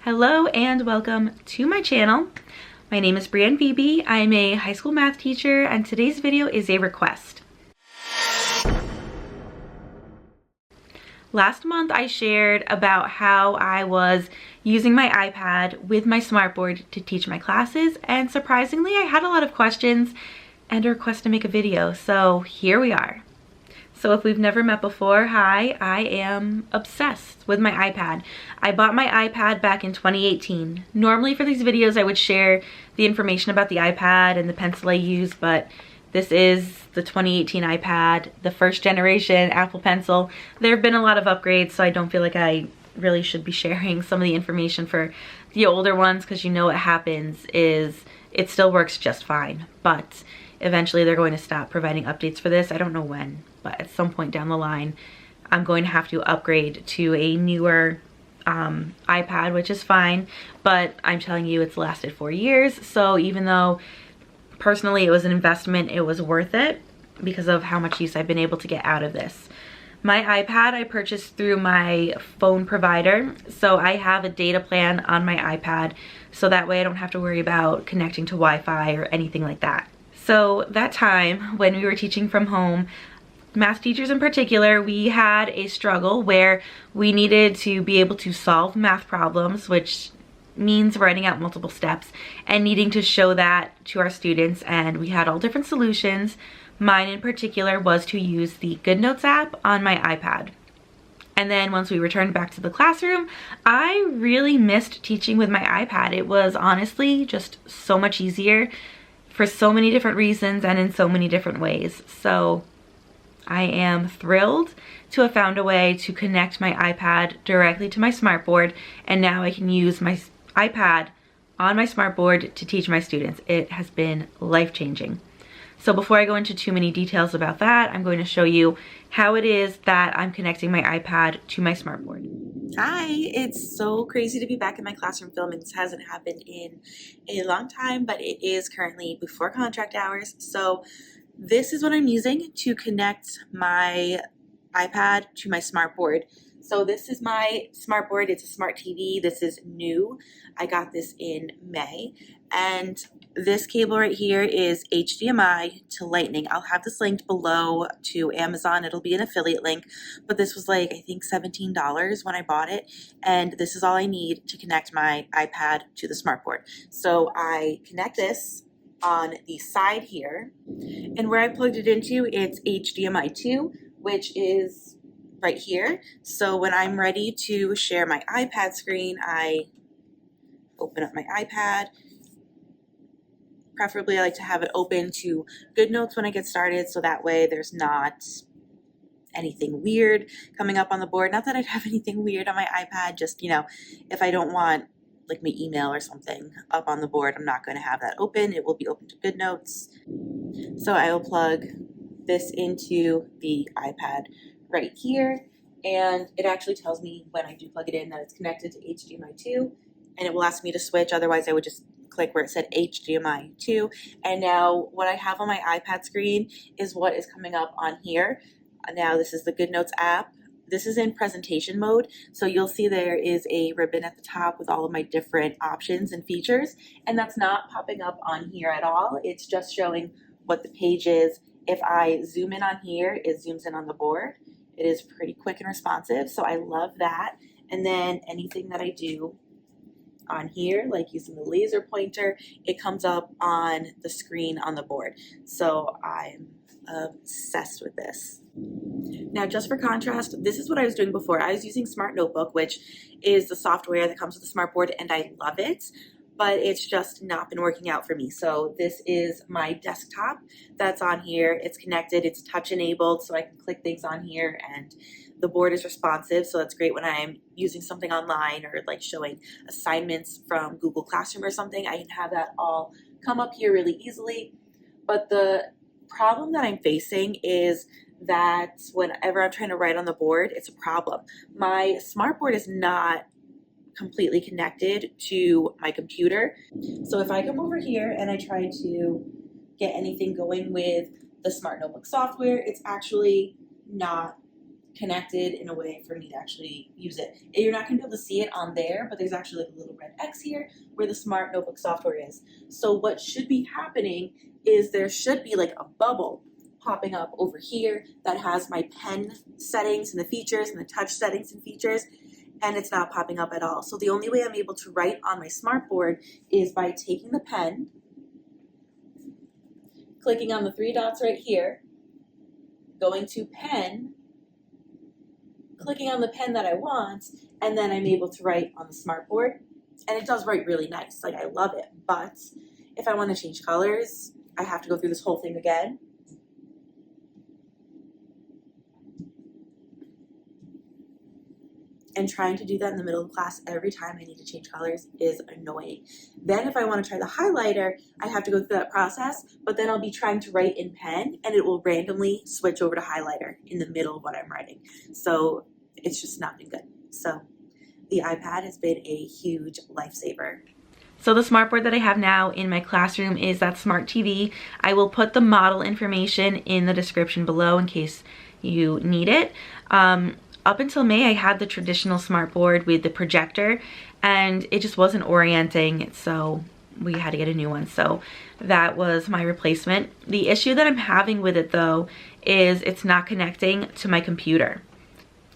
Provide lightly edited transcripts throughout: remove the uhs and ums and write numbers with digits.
Hello and welcome to my channel. My name is Brienne Beebe. I'm a high school math teacher and today's video is a request. Last month I shared about how I was using my iPad with my smartboard to teach my classes, and surprisingly I had a lot of questions and a request to make a video, so here we are. So if we've never met before, hi, I am obsessed with my iPad. I bought my iPad back in 2018. Normally for these videos I would share the information about the iPad and the pencil I use, but this is the 2018 iPad, the first generation Apple Pencil. There have been a lot of upgrades, so I don't feel like I really should be sharing some of the information for the older ones, because you know what happens is it still works just fine, but eventually they're going to stop providing updates for this. I don't know when, but at some point down the line, I'm going to have to upgrade to a newer iPad, which is fine, but I'm telling you it's lasted 4 years. So even though personally it was an investment, it was worth it because of how much use I've been able to get out of this. My iPad I purchased through my phone provider, so I have a data plan on my iPad, so that way I don't have to worry about connecting to Wi-Fi or anything like that. So that time when we were teaching from home, math teachers in particular, we had a struggle where we needed to be able to solve math problems, which means writing out multiple steps and needing to show that to our students, and we had all different solutions. Mine in particular was to use the GoodNotes app on my iPad. And then once we returned back to the classroom, I really missed teaching with my iPad. It was honestly just so much easier for so many different reasons and in so many different ways. So I am thrilled to have found a way to connect my iPad directly to my smartboard, and now I can use my iPad on my smartboard to teach my students. It has been life-changing. So before I go into too many details about that, I'm going to show you how it is that I'm connecting my iPad to my smartboard. Hi, it's so crazy to be back in my classroom filming. This hasn't happened in a long time, but it is currently before contract hours. So this is what I'm using to connect my iPad to my smartboard. So this is my smartboard. It's a smart TV. This is new. I got this in May. And this cable right here is HDMI to Lightning. I'll have this linked below to Amazon. It'll be an affiliate link, but this was like, I think $17 when I bought it. And this is all I need to connect my iPad to the smartboard. So I connect this on the side here, and where I plugged it into, it's HDMI 2, which is right here. So when I'm ready to share my iPad screen, I open up my iPad. Preferably I like to have it open to GoodNotes when I get started, so that way there's not anything weird coming up on the board. Not that I'd have anything weird on my iPad, just, you know, if I don't want like my email or something up on the board, I'm not going to have that open. It will be open to GoodNotes. So I will plug this into the iPad right here, and it actually tells me when I do plug it in that it's connected to HDMI 2, and it will ask me to switch. Otherwise I would just click where it said HDMI 2, and now what I have on my iPad screen is what is coming up on here. Now this is the GoodNotes app. This is in presentation mode, so you'll see there is a ribbon at the top with all of my different options and features, and that's not popping up on here at all. It's just showing what the page is. If I zoom in on here, it zooms in on the board. It is pretty quick and responsive, so I love that. And then anything that I do on here, like using the laser pointer, it comes up on the screen on the board. So I'm obsessed with this. Now, just for contrast, this is what I was doing before. I was using Smart Notebook, which is the software that comes with the smartboard, and I love it, but it's just not been working out for me. So this is my desktop that's on here. It's connected, it's touch enabled, so I can click things on here, and the board is responsive, so that's great when I'm using something online or like showing assignments from Google Classroom or something. I can have that all come up here really easily. But the problem that I'm facing is that whenever I'm trying to write on the board, it's a problem. My smartboard is not completely connected to my computer. So if I come over here and I try to get anything going with the Smart Notebook software, it's actually not connected in a way for me to actually use it. You're not going to be able to see it on there, but there's actually like a little red X here where the smart notebook software is. So what should be happening is there should be like a bubble popping up over here that has my pen settings and the features and the touch settings and features, and it's not popping up at all. So the only way I'm able to write on my smartboard is by taking the pen, clicking on the 3 dots right here, going to pen, clicking on the pen that I want, and then I'm able to write on the smartboard. And it does write really nice, like I love it. But if I want to change colors, I have to go through this whole thing again. And trying to do that in the middle of class every time I need to change colors is annoying. Then if I want to try the highlighter, I have to go through that process, but then I'll be trying to write in pen and it will randomly switch over to highlighter in the middle of what I'm writing. So it's just not been good. So the iPad has been a huge lifesaver. So the smartboard that I have now in my classroom is that smart TV. I will put the model information in the description below in case you need it. Up until May, I had the traditional smartboard with the projector and it just wasn't orienting, so we had to get a new one. So that was my replacement. The issue that I'm having with it though is it's not connecting to my computer.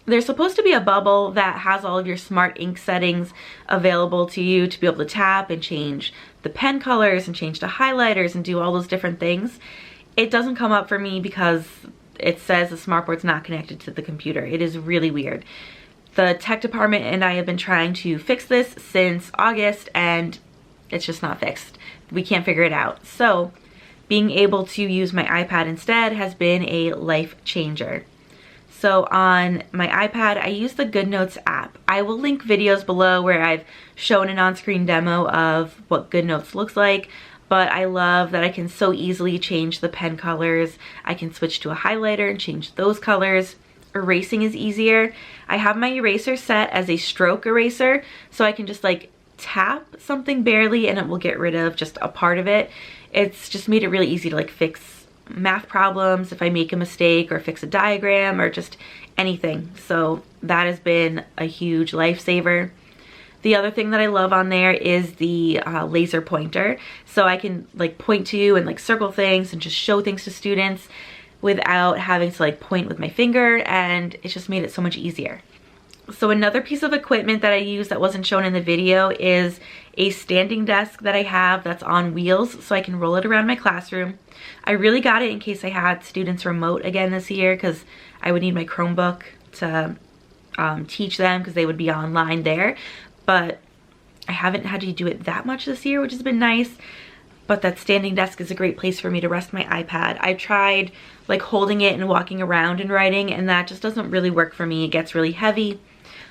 There's supposed to be a bubble that has all of your smart ink settings available to you to be able to tap and change the pen colors and change the highlighters and do all those different things. It doesn't come up for me because it says the smartboard's not connected to the computer. It is really weird. The tech department and I have been trying to fix this since August and it's just not fixed. We can't figure it out. So being able to use my iPad instead has been a life changer. So on my iPad, I use the GoodNotes app. I will link videos below where I've shown an on-screen demo of what GoodNotes looks like, but I love that I can so easily change the pen colors. I can switch to a highlighter and change those colors. Erasing is easier. I have my eraser set as a stroke eraser, so I can just like tap something barely and it will get rid of just a part of it. It's just made it really easy to like fix math problems if I make a mistake or fix a diagram or just anything. So that has been a huge lifesaver. The other thing that I love on there is the laser pointer. So I can like point to and like circle things and just show things to students without having to like point with my finger, and it's just made it so much easier. So another piece of equipment that I use that wasn't shown in the video is a standing desk that I have that's on wheels so I can roll it around my classroom. I really got it in case I had students remote again this year because I would need my Chromebook to teach them because they would be online there. But I haven't had to do it that much this year, which has been nice. But that standing desk is a great place for me to rest my iPad. I tried like holding it and walking around and writing, and that just doesn't really work for me. It gets really heavy.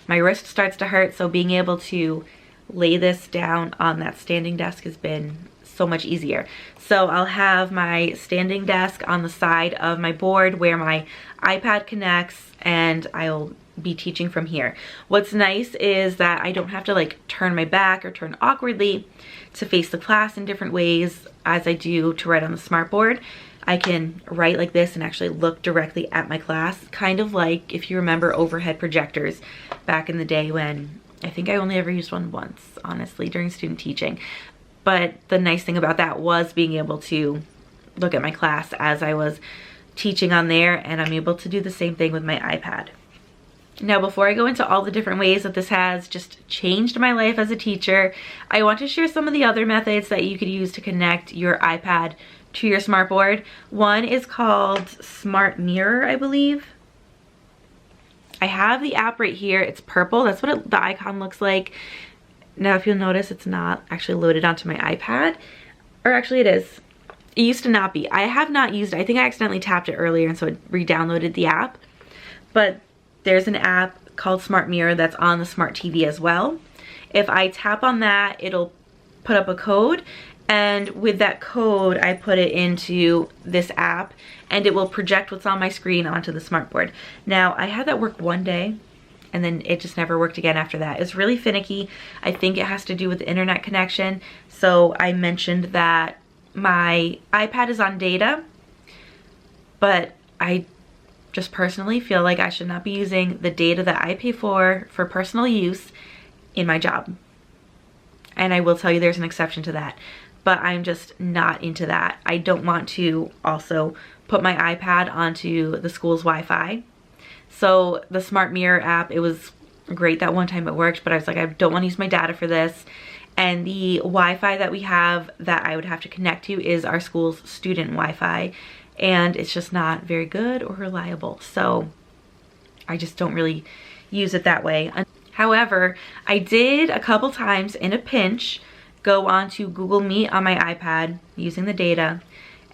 My wrist starts to hurt, so being able to lay this down on that standing desk has been so much easier. So I'll have my standing desk on the side of my board where my iPad connects, and I'll be teaching from here. What's nice is that I don't have to like turn my back or turn awkwardly to face the class in different ways as I do to write on the smartboard. I can write like this and actually look directly at my class, kind of like if you remember overhead projectors back in the day when I think I only ever used one once, honestly, during student teaching. But the nice thing about that was being able to look at my class as I was teaching on there, and I'm able to do the same thing with my iPad. Now, before I go into all the different ways that this has just changed my life as a teacher, I want to share some of the other methods that you could use to connect your iPad to your smartboard. One is called Smart Mirror, I believe. I have the app right here. It's purple. That's what the icon looks like. Now, if you'll notice, it's not actually loaded onto my iPad. Or actually it is. It used to not be. I have not used it. I think I accidentally tapped it earlier and so it re-downloaded the app. But there's an app called Smart Mirror that's on the smart TV as well. If I tap on that, it'll put up a code, and with that code I put it into this app and it will project what's on my screen onto the smartboard. Now, I had that work one day and then it just never worked again after that. It's really finicky. I think it has to do with the internet connection. So I mentioned that my iPad is on data, but I just personally feel like I should not be using the data that I pay for personal use in my job. And I will tell you there's an exception to that, but I'm just not into that. I don't want to also put my iPad onto the school's Wi-Fi. So the Smart Mirror app, it was great that one time it worked, but I was like, I don't want to use my data for this. And the Wi-Fi that we have that I would have to connect to is our school's student Wi-Fi, and it's just not very good or reliable. So I just don't really use it that way. However, I did a couple times in a pinch go onto Google Meet on my iPad using the data,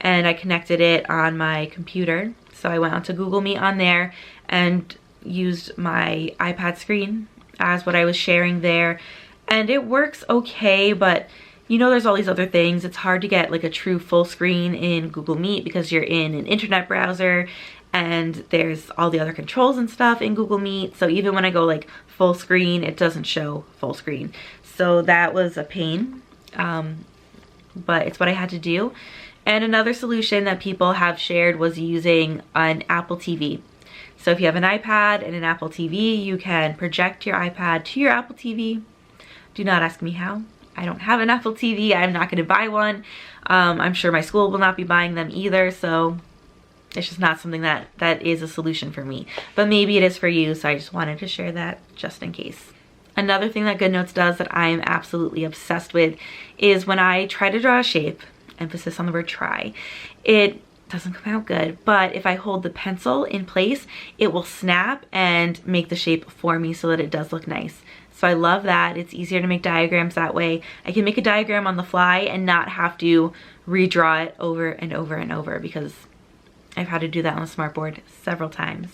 and I connected it on my computer. So I went onto Google Meet on there and used my iPad screen as what I was sharing there. And it works okay, but you know, there's all these other things. It's hard to get like a true full screen in Google Meet because you're in an internet browser, and there's all the other controls and stuff in Google Meet. So even when I go like full screen, it doesn't show full screen. So that was a pain, but it's what I had to do. And another solution that people have shared was using an Apple TV. So if you have an iPad and an Apple TV, you can project your iPad to your Apple TV. Do not ask me how. I don't have an Apple TV. I'm not going to buy one. I'm sure my school will not be buying them either. So it's just not something that is a solution for me. But maybe it is for you. So I just wanted to share that just in case. Another thing that GoodNotes does that I am absolutely obsessed with is when I try to draw a shape, emphasis on the word try, it doesn't come out good. But if I hold the pencil in place, it will snap and make the shape for me so that it does look nice. So I love that. It's easier to make diagrams that way. I can make a diagram on the fly and not have to redraw it over and over and over, because I've had to do that on the smartboard several times.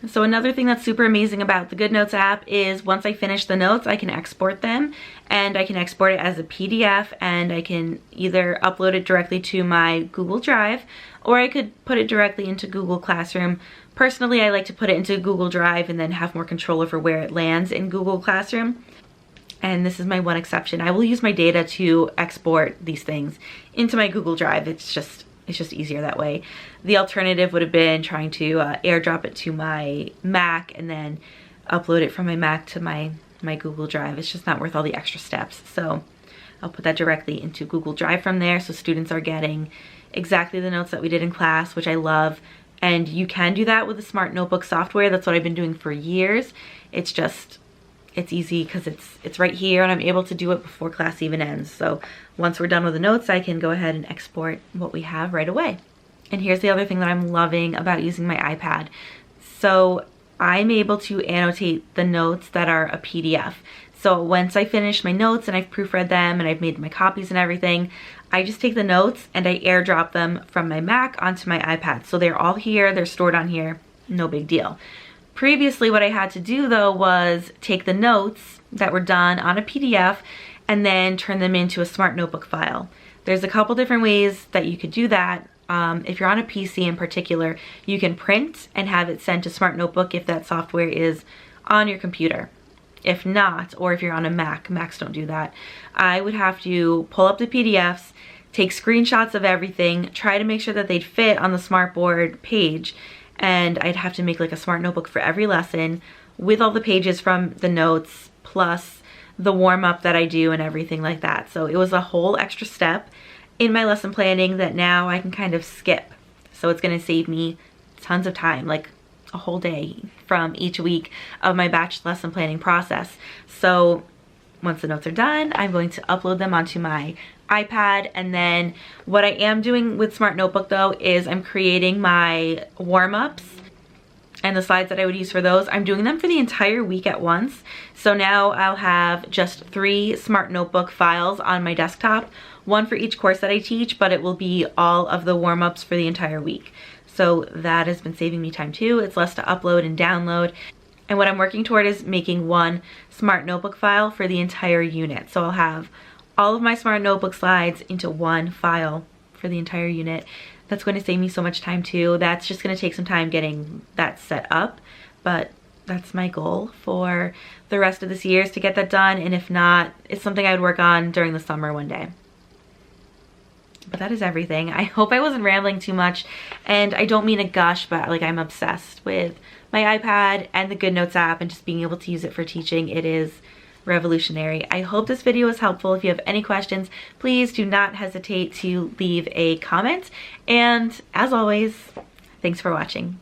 So another thing that's super amazing about the GoodNotes app is once I finish the notes, I can export them, and I can export it as a PDF, and I can either upload it directly to my Google Drive, or I could put it directly into Google Classroom. Personally, I like to put it into Google Drive and then have more control over where it lands in Google Classroom. And this is my one exception. I will use my data to export these things into my Google Drive. It's just easier that way. The alternative would have been trying to airdrop it to my Mac and then upload it from my Mac to my Google Drive. It's just not worth all the extra steps. So I'll put that directly into Google Drive from there, so students are getting exactly the notes that we did in class, which I love. And you can do that with the Smart Notebook software. That's what I've been doing for years. It's easy because it's right here, and I'm able to do it before class even ends. So once we're done with the notes, I can go ahead and export what we have right away. And here's the other thing that I'm loving about using my iPad. So I'm able to annotate the notes that are a PDF. So once I finish my notes and I've proofread them and I've made my copies and everything, I just take the notes and I airdrop them from my Mac onto my iPad. So they're all here, they're stored on here, no big deal. Previously, what I had to do though was take the notes that were done on a PDF and then turn them into a Smart Notebook file. There's a couple different ways that you could do that. If you're on a PC in particular, you can print and have it sent to Smart Notebook if that software is on your computer. If not, or if you're on a Mac, Macs don't do that, I would have to pull up the PDFs, take screenshots of everything, try to make sure that they'd fit on the smartboard page, and I'd have to make like a Smart Notebook for every lesson with all the pages from the notes plus the warm-up that I do and everything like that. So it was a whole extra step in my lesson planning that now I can kind of skip. So it's going to save me tons of time, like a whole day from each week of my batch lesson planning process. So once the notes are done, I'm going to upload them onto my iPad. And then what I am doing with Smart Notebook though is I'm creating my warm-ups and the slides that I would use for those. I'm doing them for the entire week at once. So now I'll have just 3 Smart Notebook files on my desktop, one for each course that I teach, but it will be all of the warm-ups for the entire week. So that has been saving me time too. It's less to upload and download. And what I'm working toward is making one Smart Notebook file for the entire unit. So I'll have all of my Smart Notebook slides into one file for the entire unit. That's going to save me so much time too. That's just going to take some time getting that set up, but that's my goal for the rest of this year, is to get that done. And if not, it's something I would work on during the summer one day. But that is everything. I hope I wasn't rambling too much, and I don't mean to gush, but like I'm obsessed with my iPad and the GoodNotes app and just being able to use it for teaching. It is revolutionary. I hope this video was helpful. If you have any questions, please do not hesitate to leave a comment. And as always, thanks for watching.